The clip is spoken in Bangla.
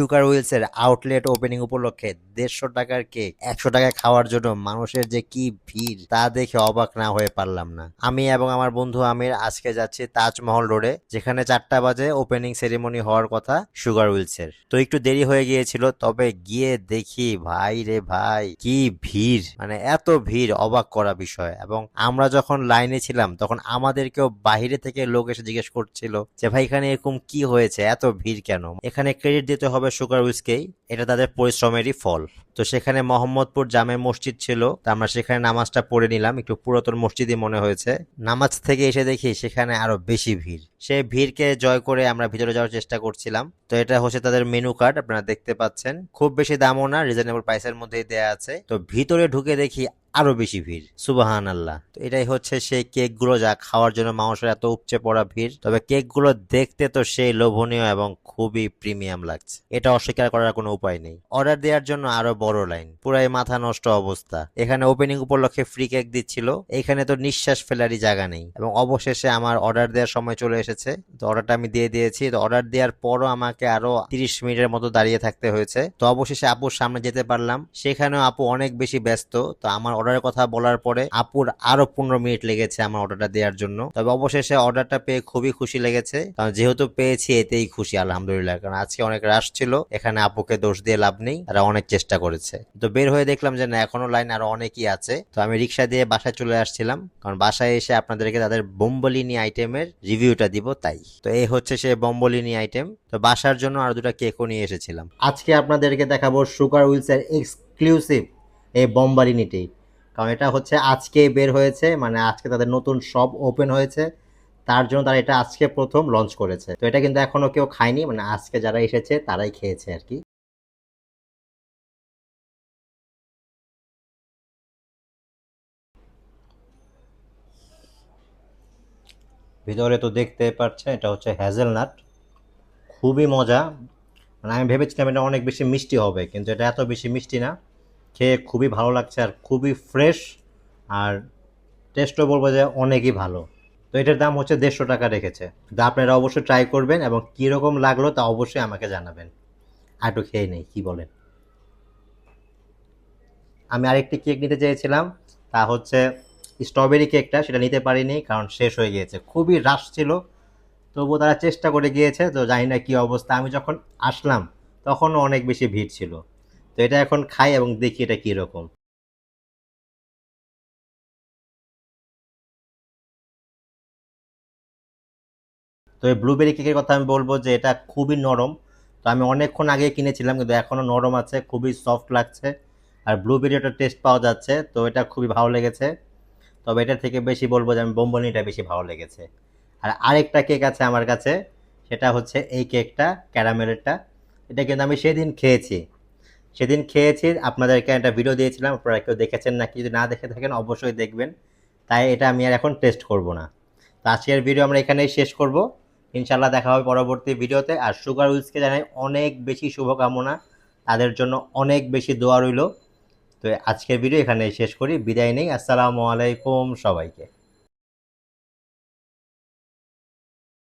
সুগার উইলসের আউটলেট ওপেনিং উপলক্ষে 150 টাকার কেক 100 টাকায় খাওয়ার জন্য মানুষের যে কি ভিড় তা দেখে অবাক না হয়ে পারলাম না। আমি এবং আমার বন্ধু আমির আজকে যাচ্ছি তাজমহল রোডে, যেখানে 4টা বাজে ওপেনিং সেরেমনি হওয়ার কথা সুগার উইলসের। তো একটু দেরি হয়ে গিয়েছিল, তবে গিয়ে দেখি ভাই রে ভাই কি ভিড়, মানে এত ভিড় অবাক করা বিষয়। এবং আমরা যখন লাইনে ছিলাম তখন আমাদেরকেও বাইরে থেকে লোক এসে জিজ্ঞেস করছিল যে ভাই এখানে এরকম কি হয়েছে, এত ভিড় কেন। এখানে ক্রেডিট দিতে হবে সুগার উইলসকেই, এটা তাদের পরিশ্রমেরই ফল। তো সেখানে মোহাম্মদপুর জামে মসজিদ ছিল, তো আমরা সেখানে নামাজটা পড়ে নিলাম, একটু পুরাতন মসজিদই মনে হয়েছে। নামাজ থেকে এসে দেখি সেখানে আরো বেশি ভিড়। সেই ভিড়কে জয় করে আমরা ভিতরে যাওয়ার চেষ্টা করছিলাম। তো এটা হচ্ছে তাদের মেনু কার্ড, আপনারা দেখতে পাচ্ছেন। খুব বেশি দামও না, রিজনেবল প্রাইসের মধ্যেই দেয়া আছে। তো ভিতরে ঢুকে দেখি আরো বেশি ভিড়, সুবাহান আল্লাহ। তো এটাই হচ্ছে সেই কেক গুলো যা খাওয়ার জন্য মানুষের এত উপচে পড়া ভিড়। তবে কেক গুলো দেখতে তো সেই লোভনীয় এবং খুবই প্রিমিয়াম লাগছে, এটা অস্বীকার করার কোনো উপায় নেই। অর্ডার দেওয়ার জন্য আরো বড় লাইন, পুরাই মাথা নষ্ট অবস্থা। এখানে ওপেনিং উপলক্ষে ফ্রি কেক দিচ্ছিল, এখানে তো নিঃশ্বাস ফেলারই জায়গা নেই। এবং অবশেষে আমার অর্ডার দেওয়ার সময় চলে এসেছে, তো অর্ডারটা আমি দিয়ে দিয়েছি। তো অর্ডার দেওয়ার পরও আমাকে আরো 30 মিনিটের মতো দাঁড়িয়ে থাকতে হয়েছে। তো অবশেষে আপুর সামনে যেতে পারলাম, সেখানেও আপু অনেক বেশি ব্যস্ত। তো আমার অর্ডারের কথা বলার পরে আপুর আরো 15 মিনিট লেগেছে আমার অর্ডারটা দেওয়ার জন্য। তবে অবশেষে অর্ডারটা পেয়ে খুবই খুশি লেগেছে, কারণ যেহেতু পেয়েছি এতেই খুশি আলহামদুলিল্লাহ। কারণ আজকে অনেক রাশ ছিল, এখানে আপুকে দোষ দিয়ে লাভ নেই, তারা অনেক চেষ্টা করেছে। তো বের হয়ে দেখলাম যে না, এখনো লাইন আরো অনেকই আছে। তো আমি রিক্সা দিয়ে বাসায় চলে আসছিলাম, কারণ বাসায় এসে আপনাদেরকে তাদের বোম্বলিনি আইটেমের রিভিউটা দিব তাই। তো এই হচ্ছে সে বোম্বলিনি আইটেম। তো বাসার জন্য আর দুটা কেকও নিয়ে এসেছিলাম। আজকে আপনাদেরকে দেখাবো সুগার উইলসের এক্সক্লুসিভ এই বোম্বলিনিটি, কারণ এটা হচ্ছে আজকে বের হয়েছে, মানে আজকে তাদের নতুন শপ ওপেন হয়েছে, তার জন্য তারা এটা আজকে প্রথম লঞ্চ করেছে। তো এটা কিন্তু এখনো কেউ খায়নি, মানে আজকে যারা এসেছে তারাই খেয়েছে আর কি। ভিতরে তো দেখতে পাচ্ছেন এটা হচ্ছে হ্যাজেলনাট, খুবই মজা। মানে আমি ভেবেছিলাম এটা অনেক বেশি মিষ্টি হবে, কিন্তু এটা এত বেশি মিষ্টি না। খেয়ে খুবই ভালো লাগছে আর খুবই ফ্রেশ। আর টেস্টও বলবো যে অনেকই ভালো। তো এটার দাম হচ্ছে 150 টাকা রেখেছে। তো আপনারা অবশ্যই ট্রাই করবেন এবং কীরকম লাগলো তা অবশ্যই আমাকে জানাবেন। আর একটু খেয়ে নেই, কি বলেন। আমি আরেকটি কেক নিতে চেয়েছিলাম, তা হচ্ছে স্ট্রবেরি কেকটা, সেটা নিতে পারিনি কারণ শেষ হয়ে গিয়েছে, খুবই রাশ ছিল। তবুও তারা চেষ্টা করে গিয়েছে, তো জানি না কী অবস্থা। আমি যখন আসলাম তখনও অনেক বেশি ভিড় ছিল। তো এটা এখন খাই এবং দেখি এটা কীরকম। তো এই ব্লুবেরি কেকের কথা আমি বলবো যে এটা খুবই নরম। তো আমি অনেকক্ষণ আগে কিনেছিলাম, কিন্তু এখনও নরম আছে, খুবই সফট লাগছে। আর ব্লুবেরি একটা টেস্ট পাওয়া যাচ্ছে, তো এটা খুবই ভালো লেগেছে। তবে এটার থেকে বেশি বলবো যে আমি বোম্বনিটা বেশি ভালো লেগেছে। আর আরেকটা কেক আছে আমার কাছে, সেটা হচ্ছে এই কেকটা, ক্যারামেলেরটা। এটা কিন্তু আমি সেদিন খেয়েছি, আপনাদেরকে একটা ভিডিও দিয়েছিলাম, আপনারা কেউ দেখেছেন নাকি, যদি না দেখে থাকেন অবশ্যই দেখবেন। তাই এটা আমি আর এখন টেস্ট করব না। তো আজকের ভিডিও আমরা এখানেই শেষ করব। ইনশাল্লাহ দেখা হবে পরবর্তী ভিডিওতে। আর সুগার উইলসকে জানাই অনেক বেশি শুভকামনা, তাদের জন্য অনেক বেশি দোয়া রইল। তো আজকের ভিডিও এখানেই শেষ করি, বিদায় নেই। আসসালামু আলাইকুম সবাইকে।